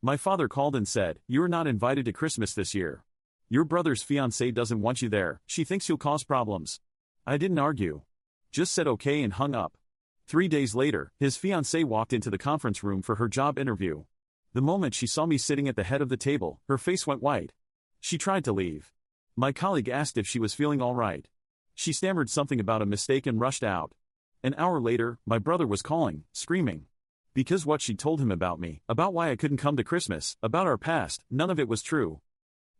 My father called and said, "You're not invited to Christmas this year. Your brother's fiancée doesn't want you there, she thinks you'll cause problems." I didn't argue. Just said okay and hung up. 3 days later, his fiancée walked into the conference room for her job interview. The moment she saw me sitting at the head of the table, her face went white. She tried to leave. My colleague asked if she was feeling all right. She stammered something about a mistake and rushed out. An hour later, my brother was calling, screaming. Because what she told him about me, about why I couldn't come to Christmas, about our past, none of it was true.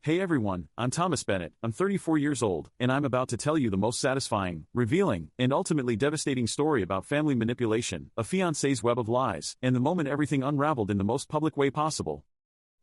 Hey everyone, I'm Thomas Bennett, I'm 34 years old, and I'm about to tell you the most satisfying, revealing, and ultimately devastating story about family manipulation, a fiancé's web of lies, and the moment everything unraveled in the most public way possible.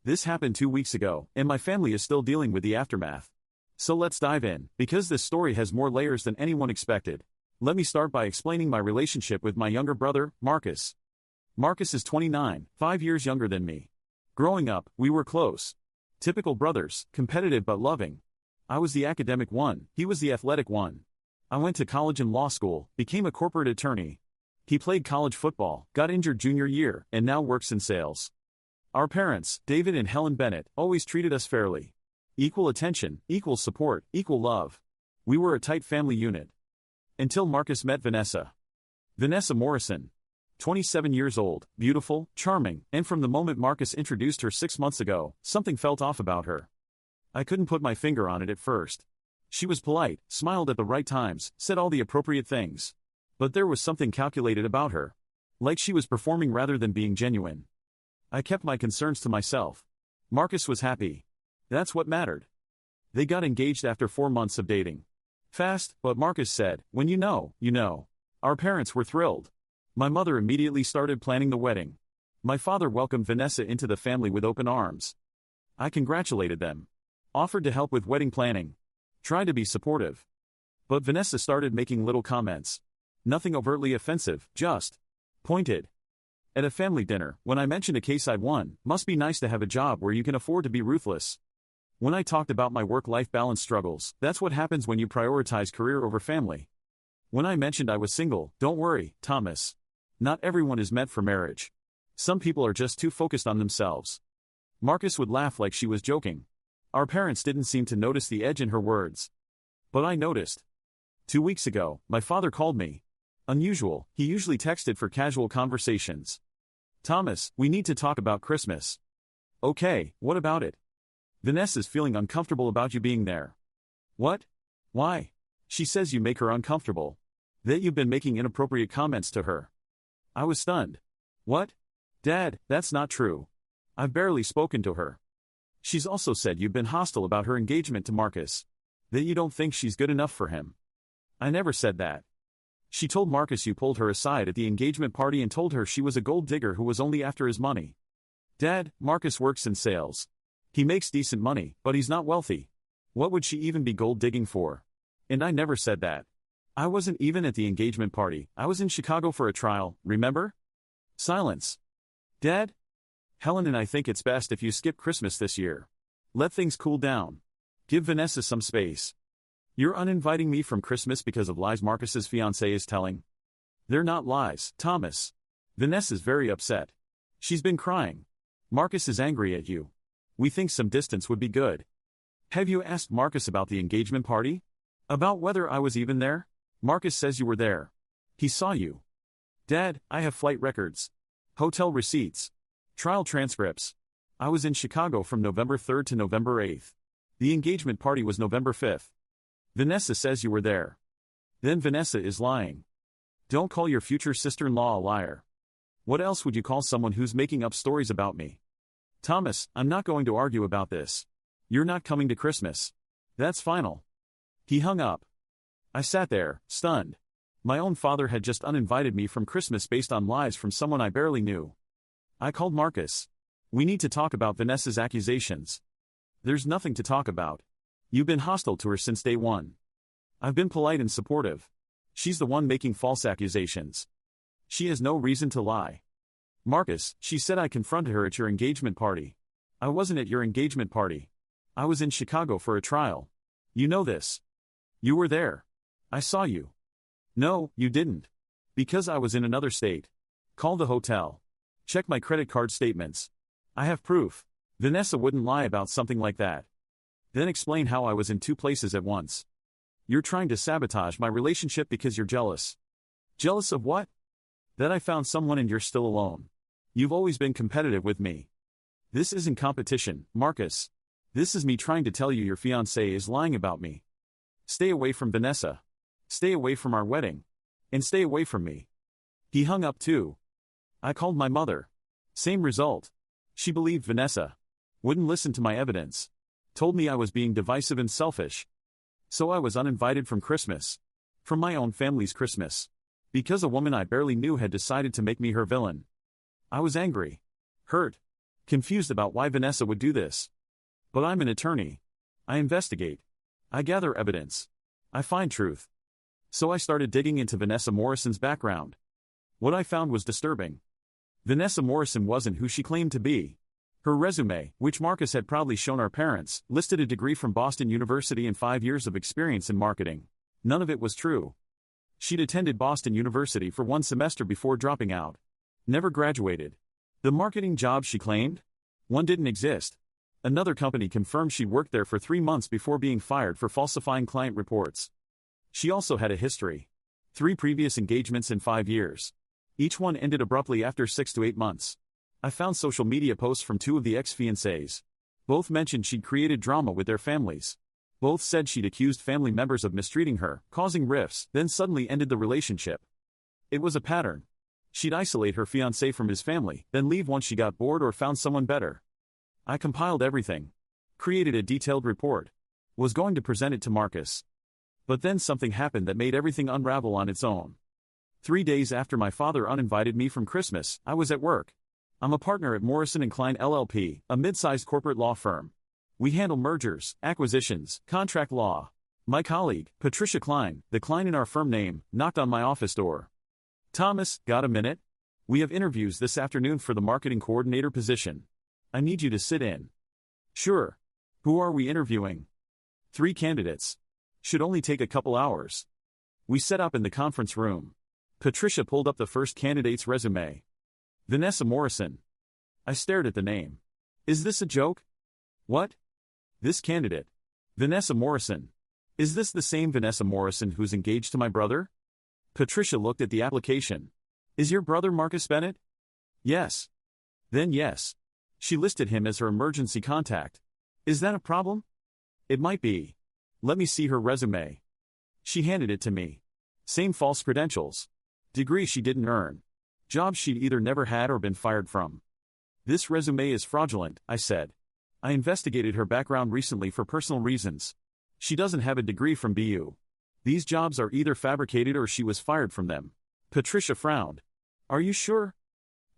This happened 2 weeks ago, and my family is still dealing with the aftermath. So let's dive in, because this story has more layers than anyone expected. Let me start by explaining my relationship with my younger brother, Marcus. Marcus is 29, 5 years younger than me. Growing up, we were close. Typical brothers, competitive but loving. I was the academic one, he was the athletic one. I went to college and law school, became a corporate attorney. He played college football, got injured junior year, and now works in sales. Our parents, David and Helen Bennett, always treated us fairly. Equal attention, equal support, equal love. We were a tight family unit. Until Marcus met Vanessa. Vanessa Morrison. 27 years old, beautiful, charming, and from the moment Marcus introduced her 6 months ago, something felt off about her. I couldn't put my finger on it at first. She was polite, smiled at the right times, said all the appropriate things. But there was something calculated about her. Like she was performing rather than being genuine. I kept my concerns to myself. Marcus was happy. That's what mattered. They got engaged after 4 months of dating. Fast, but Marcus said, "When you know, you know." Our parents were thrilled. My mother immediately started planning the wedding. My father welcomed Vanessa into the family with open arms. I congratulated them. Offered to help with wedding planning. Tried to be supportive. But Vanessa started making little comments. Nothing overtly offensive, just pointed. At a family dinner, when I mentioned a case I'd won, "Must be nice to have a job where you can afford to be ruthless." When I talked about my work-life balance struggles, "That's what happens when you prioritize career over family." When I mentioned I was single, "Don't worry, Thomas. Not everyone is meant for marriage. Some people are just too focused on themselves." Marcus would laugh like she was joking. Our parents didn't seem to notice the edge in her words. But I noticed. 2 weeks ago, my father called me. Unusual, he usually texted for casual conversations. "Thomas, we need to talk about Christmas." "Okay, what about it?" "Vanessa's feeling uncomfortable about you being there." "What? Why?" "She says you make her uncomfortable. That you've been making inappropriate comments to her." I was stunned. "What? Dad, that's not true. I've barely spoken to her." "She's also said you've been hostile about her engagement to Marcus. That you don't think she's good enough for him." "I never said that. She told Marcus you pulled her aside at the engagement party and told her she was a gold digger who was only after his money." "Dad, Marcus works in sales. He makes decent money, but he's not wealthy. What would she even be gold digging for? And I never said that. I wasn't even at the engagement party, I was in Chicago for a trial, remember?" Silence. "Dad? Helen and I think it's best if you skip Christmas this year. Let things cool down. Give Vanessa some space. You're uninviting me from Christmas because of lies Marcus's fiancée is telling." "They're not lies, Thomas. Vanessa's very upset. She's been crying. Marcus is angry at you. We think some distance would be good." "Have you asked Marcus about the engagement party? About whether I was even there? Marcus says you were there. He saw you." "Dad, I have flight records. Hotel receipts. Trial transcripts. I was in Chicago from November 3rd to November 8th. The engagement party was November 5th. Vanessa says you were there." "Then Vanessa is lying. Don't call your future sister-in-law a liar. What else would you call someone who's making up stories about me?" "Thomas, I'm not going to argue about this. You're not coming to Christmas. That's final." He hung up. I sat there, stunned. My own father had just uninvited me from Christmas based on lies from someone I barely knew. I called Marcus. "We need to talk about Vanessa's accusations." "There's nothing to talk about. You've been hostile to her since day one." "I've been polite and supportive. She's the one making false accusations. She has no reason to lie." "Marcus, she said I confronted her at your engagement party." "I wasn't at your engagement party. I was in Chicago for a trial. You know this. You were there. I saw you." "No, you didn't. Because I was in another state. Call the hotel. Check my credit card statements. I have proof. Vanessa wouldn't lie about something like that. Then explain how I was in two places at once. You're trying to sabotage my relationship because you're jealous. Jealous of what? That I found someone and you're still alone. You've always been competitive with me. This isn't competition, Marcus. This is me trying to tell you your fiancé is lying about me. Stay away from Vanessa. Stay away from our wedding. And stay away from me. He hung up too. I called my mother. Same result. She believed Vanessa. Wouldn't listen to my evidence. Told me I was being divisive and selfish. So I was uninvited from Christmas. From my own family's Christmas. Because a woman I barely knew had decided to make me her villain. I was angry. Hurt. Confused about why Vanessa would do this. But I'm an attorney. I investigate. I gather evidence. I find truth. So I started digging into Vanessa Morrison's background. What I found was disturbing. Vanessa Morrison wasn't who she claimed to be. Her resume, which Marcus had proudly shown our parents, listed a degree from Boston University and 5 years of experience in marketing. None of it was true. She'd attended Boston University for 1 semester before dropping out. Never graduated. The marketing job she claimed? One didn't exist. Another company confirmed she'd worked there for 3 months before being fired for falsifying client reports. She also had a history. 3 previous engagements in 5 years. Each one ended abruptly after 6 to 8 months. I found social media posts from 2 of the ex-fiancés. Both mentioned she'd created drama with their families. Both said she'd accused family members of mistreating her, causing rifts, then suddenly ended the relationship. It was a pattern. She'd isolate her fiancé from his family, then leave once she got bored or found someone better. I compiled everything. Created a detailed report. Was going to present it to Marcus. But then something happened that made everything unravel on its own. 3 days after my father uninvited me from Christmas, I was at work. I'm a partner at Morrison & Klein LLP, a mid-sized corporate law firm. We handle mergers, acquisitions, contract law. My colleague, Patricia Klein, the Klein in our firm name, knocked on my office door. Thomas, got a minute? We have interviews this afternoon for the marketing coordinator position. I need you to sit in. Sure. Who are we interviewing? 3 candidates. Should only take a couple hours. We set up in the conference room. Patricia pulled up the first candidate's resume. Vanessa Morrison. I stared at the name. Is this a joke? What? This candidate. Vanessa Morrison. Is this the same Vanessa Morrison who's engaged to my brother? Patricia looked at the application. Is your brother Marcus Bennett? Yes. Then yes. She listed him as her emergency contact. Is that a problem? It might be. Let me see her resume. She handed it to me. Same false credentials. Degree she didn't earn. Job she'd either never had or been fired from. This resume is fraudulent, I said. I investigated her background recently for personal reasons. She doesn't have a degree from BU. These jobs are either fabricated or she was fired from them. Patricia frowned. Are you sure?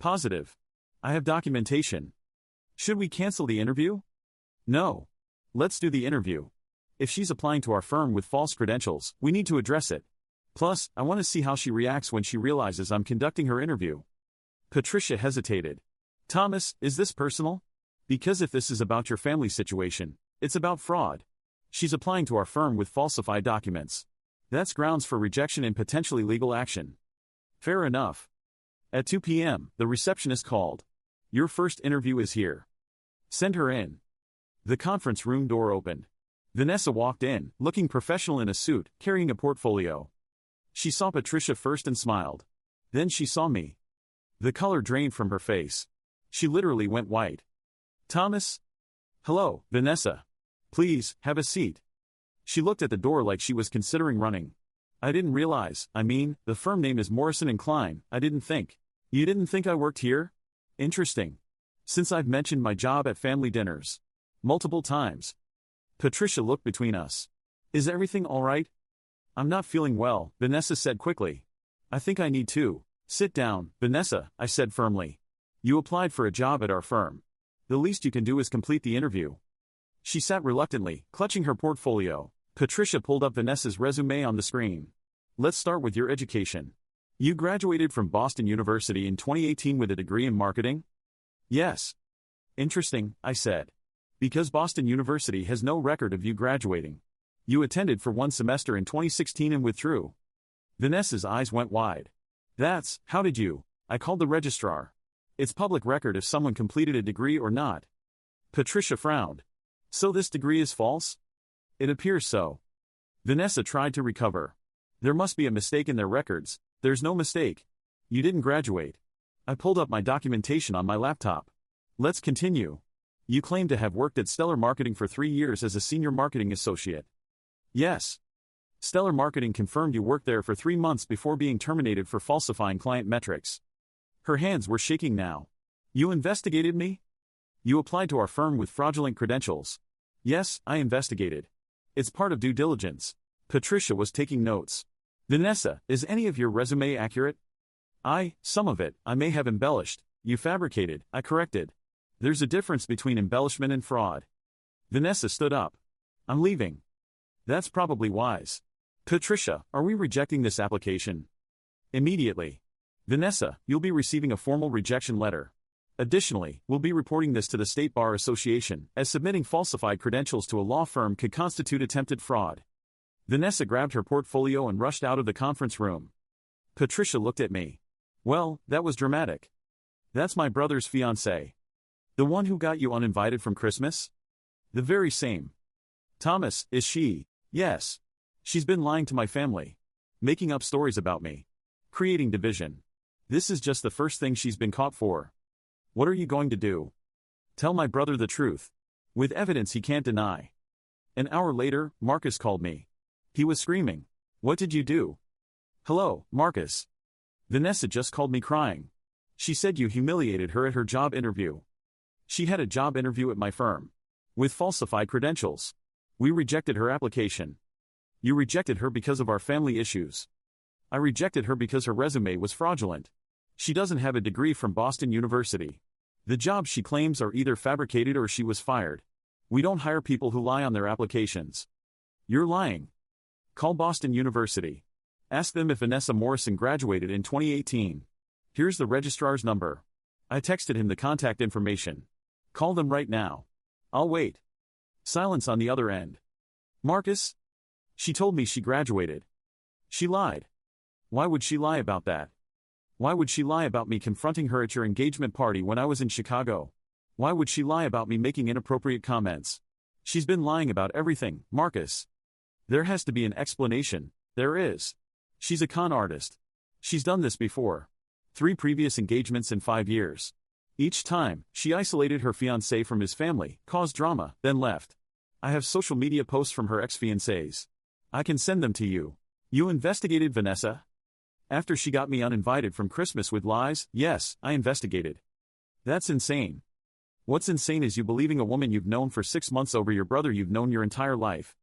Positive. I have documentation. Should we cancel the interview? No. Let's do the interview. If she's applying to our firm with false credentials, we need to address it. Plus, I want to see how she reacts when she realizes I'm conducting her interview. Patricia hesitated. Thomas, is this personal? Because if this is about your family situation, it's about fraud. She's applying to our firm with falsified documents. That's grounds for rejection and potentially legal action. Fair enough. At 2 p.m., the receptionist called. Your first interview is here. Send her in. The conference room door opened. Vanessa walked in, looking professional in a suit, carrying a portfolio. She saw Patricia first and smiled. Then she saw me. The color drained from her face. She literally went white. Thomas? Hello, Vanessa. Please, have a seat. She looked at the door like she was considering running. I didn't realize, the firm name is Morrison & Klein, I didn't think. You didn't think I worked here? Interesting. Since I've mentioned my job at family dinners. Multiple times. Patricia looked between us. Is everything all right? I'm not feeling well, Vanessa said quickly. I think I need to. Sit down, Vanessa, I said firmly. You applied for a job at our firm. The least you can do is complete the interview. She sat reluctantly, clutching her portfolio. Patricia pulled up Vanessa's resume on the screen. Let's start with your education. You graduated from Boston University in 2018 with a degree in marketing? Yes. Interesting, I said. Because Boston University has no record of you graduating. You attended for 1 semester in 2016 and withdrew. Vanessa's eyes went wide. How did you? I called the registrar. It's public record if someone completed a degree or not. Patricia frowned. So this degree is false? It appears so. Vanessa tried to recover. There must be a mistake in their records. There's no mistake. You didn't graduate. I pulled up my documentation on my laptop. Let's continue. You claim to have worked at Stellar Marketing for 3 years as a senior marketing associate. Yes. Stellar Marketing confirmed you worked there for 3 months before being terminated for falsifying client metrics. Her hands were shaking now. You investigated me? You applied to our firm with fraudulent credentials. Yes, I investigated. It's part of due diligence. Patricia was taking notes. Vanessa, is any of your resume accurate? Some of it, I may have embellished. You fabricated, I corrected. There's a difference between embellishment and fraud. Vanessa stood up. I'm leaving. That's probably wise. Patricia, are we rejecting this application? Immediately. Vanessa, you'll be receiving a formal rejection letter. Additionally, we'll be reporting this to the State Bar Association, as submitting falsified credentials to a law firm could constitute attempted fraud. Vanessa grabbed her portfolio and rushed out of the conference room. Patricia looked at me. Well, that was dramatic. That's my brother's fiancée. The one who got you uninvited from Christmas? The very same. Thomas, is she? Yes. She's been lying to my family. Making up stories about me. Creating division. This is just the first thing she's been caught for. What are you going to do? Tell my brother the truth. With evidence he can't deny. An hour later, Marcus called me. He was screaming. What did you do? Hello, Marcus. Vanessa just called me crying. She said you humiliated her at her job interview. She had a job interview at my firm. With falsified credentials. We rejected her application. You rejected her because of our family issues. I rejected her because her resume was fraudulent. She doesn't have a degree from Boston University. The jobs she claims are either fabricated or she was fired. We don't hire people who lie on their applications. You're lying. Call Boston University. Ask them if Vanessa Morrison graduated in 2018. Here's the registrar's number. I texted him the contact information. Call them right now. I'll wait. Silence on the other end. Marcus? She told me she graduated. She lied. Why would she lie about that? Why would she lie about me confronting her at your engagement party when I was in Chicago? Why would she lie about me making inappropriate comments? She's been lying about everything, Marcus. There has to be an explanation. There is. She's a con artist. She's done this before. 3 previous engagements in 5 years. Each time, she isolated her fiancé from his family, caused drama, then left. I have social media posts from her ex-fiancés. I can send them to you. You investigated Vanessa? After she got me uninvited from Christmas with lies, yes, I investigated. That's insane. What's insane is you believing a woman you've known for 6 months over your brother you've known your entire life.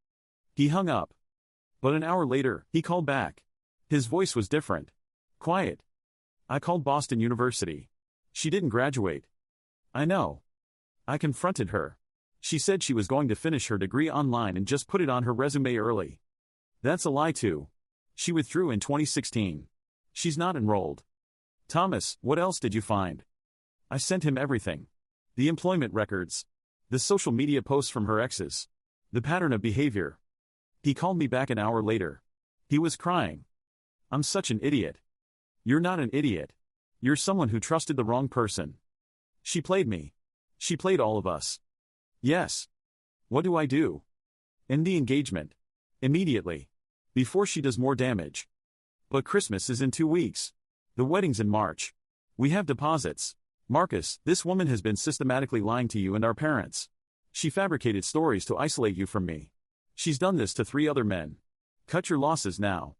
He hung up. But an hour later, he called back. His voice was different. Quiet. I called Boston University. She didn't graduate. I know. I confronted her. She said she was going to finish her degree online and just put it on her resume early. That's a lie too. She withdrew in 2016. She's not enrolled. Thomas, what else did you find? I sent him everything. The employment records. The social media posts from her exes. The pattern of behavior. He called me back an hour later. He was crying. I'm such an idiot. You're not an idiot. You're someone who trusted the wrong person. She played me. She played all of us. Yes. What do I do? End the engagement. Immediately. Before she does more damage. But Christmas is in 2 weeks. The wedding's in March. We have deposits. Marcus, this woman has been systematically lying to you and our parents. She fabricated stories to isolate you from me. She's done this to 3 other men. Cut your losses now.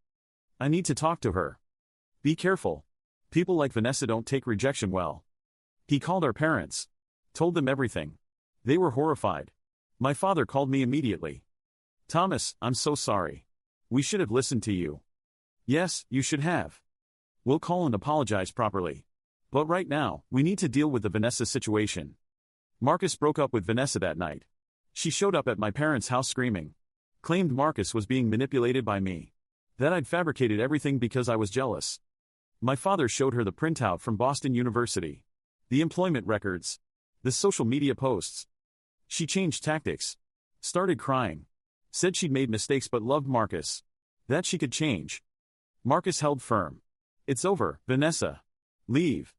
I need to talk to her. Be careful. People like Vanessa don't take rejection well. He called our parents. Told them everything. They were horrified. My father called me immediately. Thomas, I'm so sorry. We should have listened to you. Yes, you should have. We'll call and apologize properly. But right now, we need to deal with the Vanessa situation. Marcus broke up with Vanessa that night. She showed up at my parents' house screaming. Claimed Marcus was being manipulated by me. That I'd fabricated everything because I was jealous. My father showed her the printout from Boston University. The employment records. The social media posts. She changed tactics. Started crying. Said she'd made mistakes but loved Marcus. That she could change. Marcus held firm. It's over, Vanessa. Leave.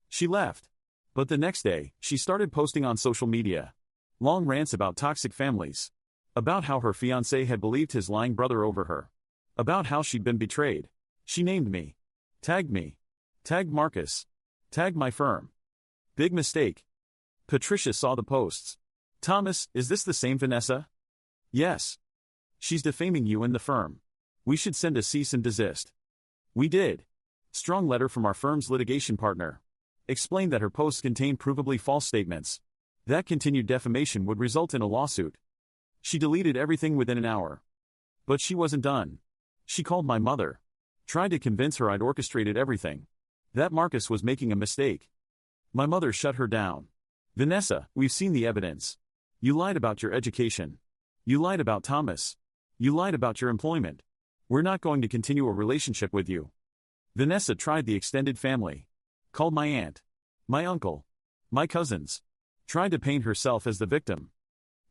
She left. But the next day, she started posting on social media long rants about toxic families, about how her fiancé had believed his lying brother over her, about how she'd been betrayed. She named me, tagged Marcus, tagged my firm. Big mistake. Patricia saw the posts. Thomas, is this the same Vanessa? Yes. She's defaming you and the firm. We should send a cease and desist. We did. Strong letter from our firm's litigation partner. Explained that her posts contained provably false statements. That continued defamation would result in a lawsuit. She deleted everything within an hour. But she wasn't done. She called my mother. Tried to convince her I'd orchestrated everything. That Marcus was making a mistake. My mother shut her down. Vanessa, we've seen the evidence. You lied about your education. You lied about Thomas. You lied about your employment. We're not going to continue a relationship with you. Vanessa tried the extended family. Called my aunt, my uncle, my cousins. Tried to paint herself as the victim.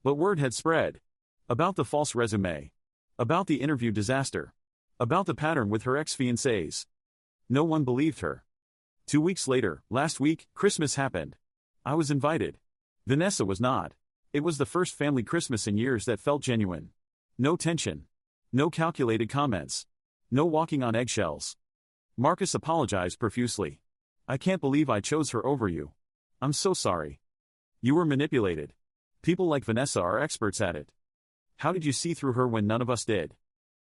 But word had spread. About the false resume. About the interview disaster. About the pattern with her ex-fiancés. No one believed her. 2 weeks later, last week, Christmas happened. I was invited. Vanessa was not. It was the first family Christmas in years that felt genuine. No tension. No calculated comments. No walking on eggshells. Marcus apologized profusely. I can't believe I chose her over you. I'm so sorry. You were manipulated. People like Vanessa are experts at it. How did you see through her when none of us did?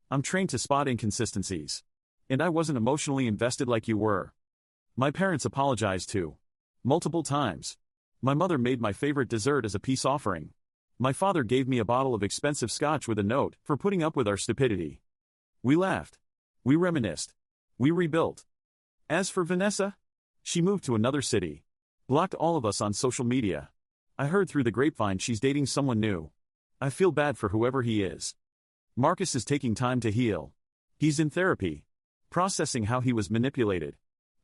I'm trained to spot inconsistencies. And I wasn't emotionally invested like you were. My parents apologized too. Multiple times. My mother made my favorite dessert as a peace offering. My father gave me a bottle of expensive scotch with a note for putting up with our stupidity. We laughed. We reminisced. We rebuilt. As for Vanessa, she moved to another city. Blocked all of us on social media. I heard through the grapevine she's dating someone new. I feel bad for whoever he is. Marcus is taking time to heal. He's in therapy. Processing how he was manipulated.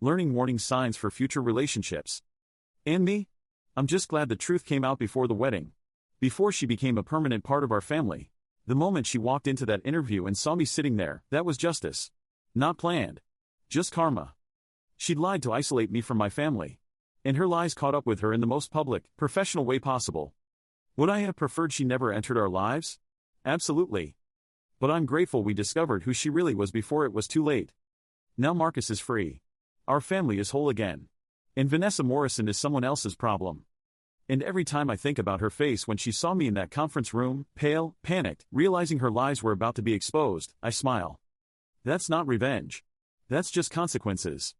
Learning warning signs for future relationships. And me? I'm just glad the truth came out before the wedding. Before she became a permanent part of our family. The moment she walked into that interview and saw me sitting there, that was justice. Not planned. Just karma. She'd lied to isolate me from my family. And her lies caught up with her in the most public, professional way possible. Would I have preferred she never entered our lives? Absolutely. But I'm grateful we discovered who she really was before it was too late. Now Marcus is free. Our family is whole again. And Vanessa Morrison is someone else's problem. And every time I think about her face when she saw me in that conference room, pale, panicked, realizing her lies were about to be exposed, I smile. That's not revenge. That's just consequences.